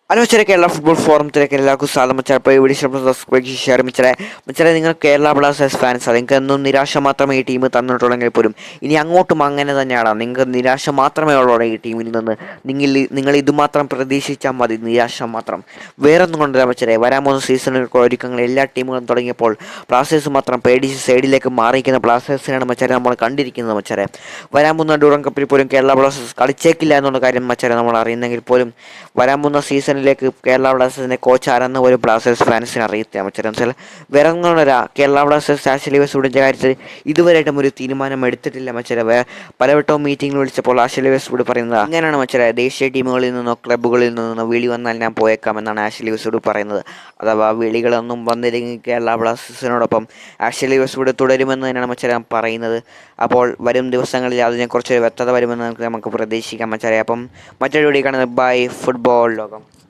Hello മച്ചാരെ, Kerala football ഫോറത്തിലേക്ക് എല്ലാവർക്കും സ്വാഗതം മച്ചാരെ. ഇപ്പോൾ ഇവിടെ സബ്സ്ക്രൈബ് ഷെയർ മച്ചാരെ നിങ്ങൾ കേരള ബ്ലാസ്റ്റേഴ്സ് ഫാൻസ് നിങ്ങൾക്ക് എന്നും നിരാശ മാത്രമേ ഈ ടീം തന്നിട്ടുള്ളെങ്കിൽ പോലും ഇനി അങ്ങോട്ടും അങ്ങനെ തന്നെയാണ്. നിങ്ങൾക്ക് നിരാശ മാത്രമേ ഉള്ളൂ ഈ ടീമിൽ നിന്ന്. നിങ്ങൾ ഇതുമാത്രം പ്രതീക്ഷിച്ചാൽ മതി, നിരാശ മാത്രം. വേറൊന്നും കൊണ്ടല്ല മച്ചാരെ. വരാൻ പോകുന്ന സീസണിൽ ഒരുക്കങ്ങൾ എല്ലാ ടീമുകളും തുടങ്ങിയപ്പോൾ ബ്ലാസ്റ്റേഴ്സ് മാത്രം പേടിച്ച് സൈഡിലേക്ക് മാറിയിരിക്കുന്ന ബ്ലാസ്റ്റേഴ്സിനാണ് മച്ചാരെ നമ്മൾ കണ്ടിരിക്കുന്നത് മച്ചാരെ. വരാൻ പോകുന്ന ഡ്യൂറൻ കപ്പിൽ പോലും കേരള ബ്ലാസ്റ്റേഴ്സ് കളിച്ചേക്കില്ല എന്നുള്ള കാര്യം മച്ചാരെ നമ്മൾ അറിയുന്നെങ്കിൽ പോലും വരാൻ പോകുന്ന സീസണിലേക്ക് കേരള ബ്ലാസ്റ്റേഴ്സിന്റെ കോച്ച് ആരെന്ന് ഒരു ബ്ലാസ്റ്റേഴ്സ് ഫാൻസിന് അറിയത്തില്ല മച്ചാരെ. വെച്ചാൽ വേറെ ഒന്നുമല്ല, കേരള ബ്ലാസ്റ്റേഴ്സ് ആഷലി വെസ്റ്റ്വുഡിന്റെ കാര്യത്തിൽ ഇതുവരെയായിട്ടും ഒരു തീരുമാനം എടുത്തിട്ടില്ല മച്ചാരെ. പലവട്ടവും മീറ്റിംഗിൽ വിളിച്ചപ്പോൾ ആഷലി വെസ്റ്റ്വുഡ് പറയുന്നത് അങ്ങനെയാണ് മച്ചാരെ. ദേശീയ ടീമുകളിൽ നിന്നോ ക്ലബ്ബുകളിൽ നിന്നോ വിളി വന്നാൽ ഞാൻ പോയേക്കാമെന്നാണ് ആഷലി വെസ്റ്റ്വുഡ് പറയുന്നത്. അഥവാ വിളികളൊന്നും വന്നില്ലെങ്കിൽ കേരള ബ്ലാസ്റ്റേഴ്സിനോടൊപ്പം ആഷലി വെസ്റ്റ്വുഡ് തുടരുമെന്ന് തന്നെയാണ് മച്ചാരെ പറയുന്നത്. അപ്പോൾ വരും ദിവസങ്ങളിൽ അതിനെക്കുറിച്ച് വ്യക്തത വരുമെന്ന് നമുക്ക് പ്രതീക്ഷിക്കാം മച്ചാരെ. അപ്പം മറ്റൊരു വീഡിയോ കാണുന്നത് ബൈ ഫുട്ബോൾ ലോകം.